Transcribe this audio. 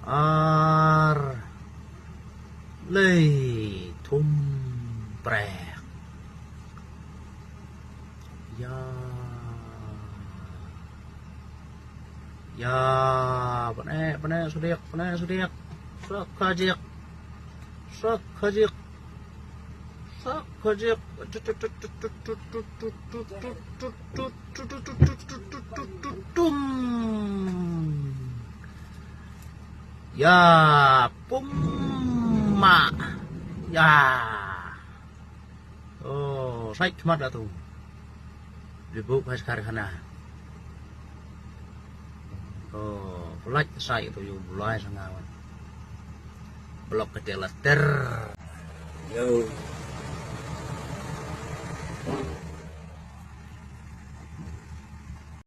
ar lei thum prek ya pane sudiak sak kajik tum ya pumma ya oh saya cuma dah tu dibuka sekarang kana oh pelaj saya itu yo mulai sangawan blok kecil ter yo